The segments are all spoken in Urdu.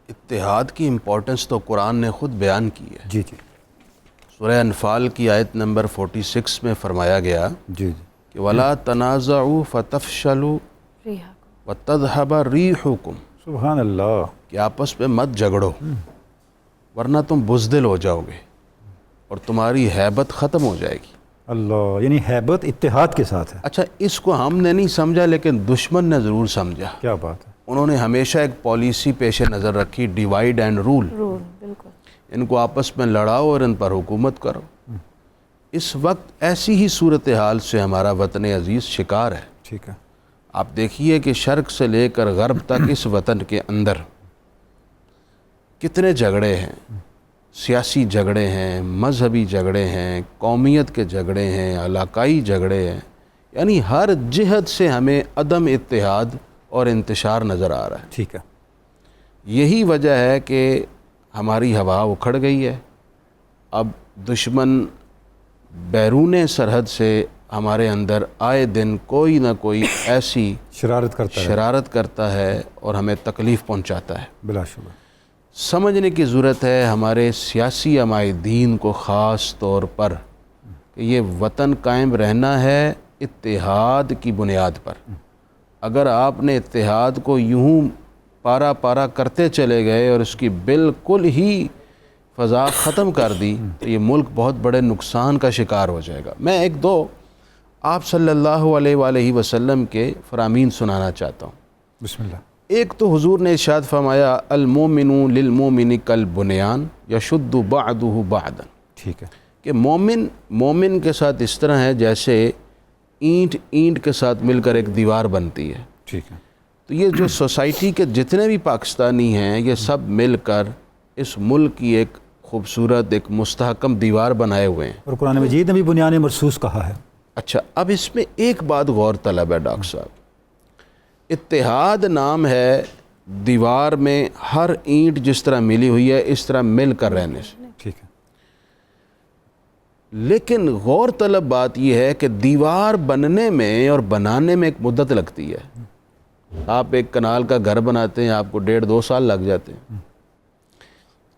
اتحاد کی امپورٹنس تو قرآن نے خود بیان کی ہے. جی جی. سورہ انفال کی آیت نمبر 46 میں فرمایا گیا جی جی. کہ وَلَا تَنَازَعُوا فَتَفْشَلُوا وَتَذْهَبَ رِيحُكُمْ. سبحان اللہ. کہ آپس میں مت جھگڑو ورنہ تم بزدل ہو جاؤ گے اور تمہاری ہیبت ختم ہو جائے گی. اللہ، یعنی ہیبت اتحاد کے ساتھ ہے. اچھا، اس کو ہم نے نہیں سمجھا لیکن دشمن نے ضرور سمجھا. کیا بات ہے. انہوں نے ہمیشہ ایک پالیسی پیش نظر رکھی، ڈیوائیڈ اینڈ رول. بالکل. ان کو آپس میں لڑاؤ اور ان پر حکومت کرو. اس وقت ایسی ہی صورتحال سے ہمارا وطن عزیز شکار ہے. ٹھیک ہے. آپ دیکھیے کہ شرق سے لے کر غرب تک اس وطن کے اندر کتنے جھگڑے ہیں. سیاسی جھگڑے ہیں، مذہبی جھگڑے ہیں، قومیت کے جھگڑے ہیں، علاقائی جھگڑے ہیں. یعنی ہر جہت سے ہمیں عدم اتحاد اور انتشار نظر آ رہا ہے. ٹھیک ہے. یہی وجہ ہے کہ ہماری ہوا اکھڑ گئی ہے. اب دشمن بیرون سرحد سے ہمارے اندر آئے دن کوئی نہ کوئی ایسی شرارت کرتا ہے اور ہمیں تکلیف پہنچاتا ہے. بلا شبہ. سمجھنے کی ضرورت ہے ہمارے سیاسی عمائدین کو خاص طور پر کہ یہ وطن قائم رہنا ہے اتحاد کی بنیاد پر. اگر آپ نے اتحاد کو یوں پارا پارا کرتے چلے گئے اور اس کی بالکل ہی فضا ختم کر دی تو یہ ملک بہت بڑے نقصان کا شکار ہو جائے گا. میں ایک دو آپ صلی اللہ علیہ وآلہ وسلم کے فرامین سنانا چاہتا ہوں. بسم اللہ. ایک تو حضور نے ارشاد فرمایا المومن للمومن کالبنیان یشد بعضہ بعضا. ٹھیک ہے. کہ مومن کے ساتھ اس طرح ہے جیسے اینٹ کے ساتھ مل کر ایک دیوار بنتی ہے. ٹھیک ہے. تو یہ جو سوسائٹی کے جتنے بھی پاکستانی ہیں یہ سب مل کر اس ملک کی ایک خوبصورت ایک مستحکم دیوار بنائے ہوئے ہیں. اور قرآن مجید نے بھی بنیان مرصوص کہا ہے. اچھا، اب اس میں ایک بات غور طلب ہے ڈاکٹر صاحب. اتحاد نام ہے دیوار میں ہر اینٹ جس طرح ملی ہوئی ہے اس طرح مل کر رہنے سے. ٹھیک ہے. لیکن غور طلب بات یہ ہے کہ دیوار بننے میں اور بنانے میں ایک مدت لگتی ہے. آپ ایک کنال کا گھر بناتے ہیں آپ کو 1.5-2 سال لگ جاتے ہیں.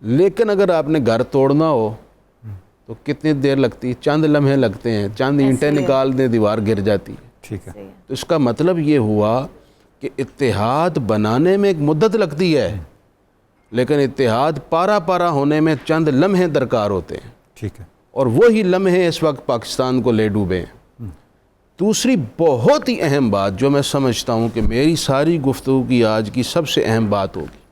لیکن اگر آپ نے گھر توڑنا ہو تو کتنی دیر لگتی ہے؟ چند لمحے لگتے ہیں، چند اینٹیں نکال دیں دیوار گر جاتی ہے. ٹھیک ہے. تو اس کا مطلب یہ ہوا کہ اتحاد بنانے میں ایک مدت لگتی ہے لیکن اتحاد پارا پارا ہونے میں چند لمحے درکار ہوتے ہیں. ٹھیک ہے. اور وہی لمحے اس وقت پاکستان کو لے ڈوبے ہیں. دوسری بہت ہی اہم بات جو میں سمجھتا ہوں کہ میری ساری گفتگو کی آج کی سب سے اہم بات ہوگی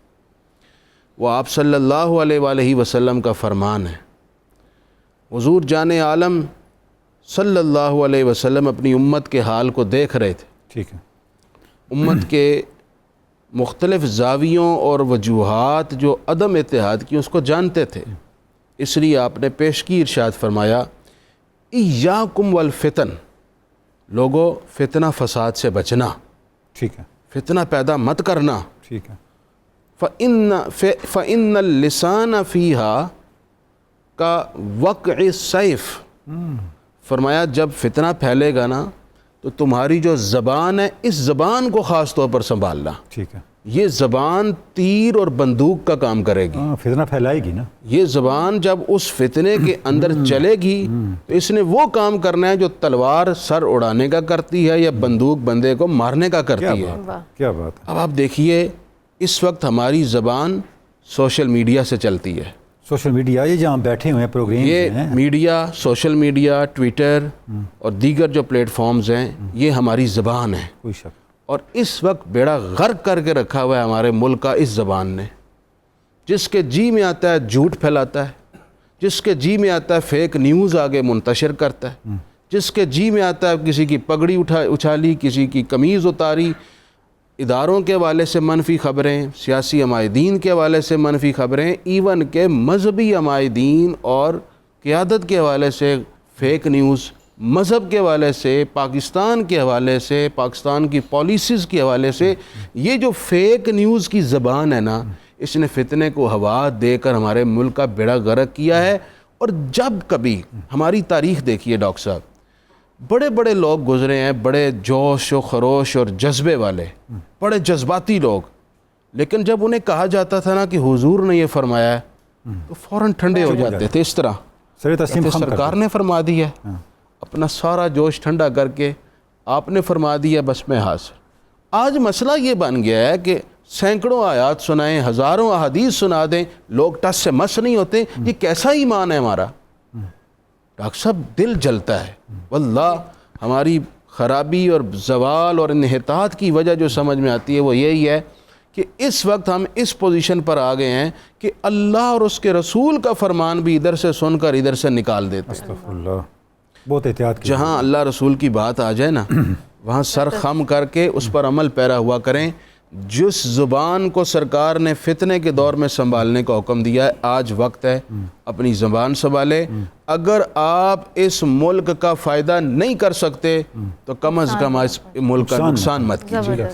وہ آپ صلی اللہ علیہ وآلہ وسلم کا فرمان ہے. حضور جان عالم صلی اللہ علیہ وسلم اپنی امت کے حال کو دیکھ رہے تھے. ٹھیک ہے. امت کے مختلف زاویوں اور وجوہات جو عدم اتحاد کی اس کو جانتے تھے. اس لیے آپ نے پیشگی ارشاد فرمایا ایاکم والفتن، لوگو فتنہ فساد سے بچنا. ٹھیک ہے. فتنہ پیدا مت کرنا. ٹھیک ہے. فَإِنَّ اللِّسَانَ فِيهَا كَوَقْعِ السَّيْفِ. فرمایا جب فتنہ پھیلے گا نا تو تمہاری جو زبان ہے اس زبان کو خاص طور پر سنبھالنا. ٹھیک ہے. یہ زبان تیر اور بندوق کا کام کرے گی. فتنہ پھیلائے گی نا. یہ زبان جب اس فتنے کے اندر چلے گی تو اس نے وہ کام کرنا ہے جو تلوار سر اڑانے کا کرتی ہے یا بندوق بندے کو مارنے کا کرتی ہے. کیا بات ہے. اب آپ دیکھیے اس وقت ہماری زبان سوشل میڈیا سے چلتی ہے. سوشل میڈیا یہ جہاں بیٹھے ہوئے ہیں پروگرام یہ میڈیا، سوشل میڈیا، ٹویٹر اور دیگر جو پلیٹ فارمز ہیں یہ ہماری زبان ہے. کوئی شک. اور اس وقت بیڑا غرق کر کے رکھا ہوا ہے ہمارے ملک کا اس زبان نے. جس کے جی میں آتا ہے جھوٹ پھیلاتا ہے، جس کے جی میں آتا ہے فیک نیوز آگے منتشر کرتا ہے، جس کے جی میں آتا ہے کسی کی پگڑی اچھالی، کسی کی قمیض اتاری، اداروں کے حوالے سے منفی خبریں، سیاسی عمائدین کے حوالے سے منفی خبریں، ایون کہ مذہبی عمائدین اور قیادت کے حوالے سے فیک نیوز، مذہب کے حوالے سے، پاکستان کے حوالے سے، پاکستان کی پالیسیز کے حوالے سے. یہ جو فیک نیوز کی زبان ہے نا اس نے فتنے کو ہوا دے کر ہمارے ملک کا بیڑا غرق کیا ہے. اور جب کبھی ہماری تاریخ دیکھیے ڈاکٹر صاحب، بڑے بڑے لوگ گزرے ہیں، بڑے جوش و خروش اور جذبے والے، بڑے جذباتی لوگ، لیکن جب انہیں کہا جاتا تھا نا کہ حضور نے یہ فرمایا ہے تو فوراً ٹھنڈے ہو جاتے تھے. اس طرح سر تسلیم خم کر سرکار نے فرما دیا ہے, اپنا سارا جوش ٹھنڈا کر کے آپ نے فرما دیا بس میں حاضر. آج مسئلہ یہ بن گیا ہے کہ سینکڑوں آیات سنائیں, ہزاروں احادیث سنا دیں, لوگ ٹس سے مس نہیں ہوتے. یہ کیسا ایمان ہے ہمارا؟ ڈاکٹر صاحب دل جلتا ہے واللہ. ہماری خرابی اور زوال اور انحطاط کی وجہ جو سمجھ میں آتی ہے وہ یہی ہے کہ اس وقت ہم اس پوزیشن پر آ گئے ہیں کہ اللہ اور اس کے رسول کا فرمان بھی ادھر سے سن کر ادھر سے نکال دیتے ہیں. استغفر اللہ, بہت احتیاط کی. جہاں اللہ رسول کی بات آ جائے نا وہاں سر خم کر کے اس پر عمل پیرا ہوا کریں. جس زبان کو سرکار نے فتنے کے دور میں سنبھالنے کا حکم دیا ہے, آج وقت ہے اپنی زبان سنبھالے. اگر آپ اس ملک کا فائدہ نہیں کر سکتے تو کم از کم اس ملک کا نقصان مت کیجیے.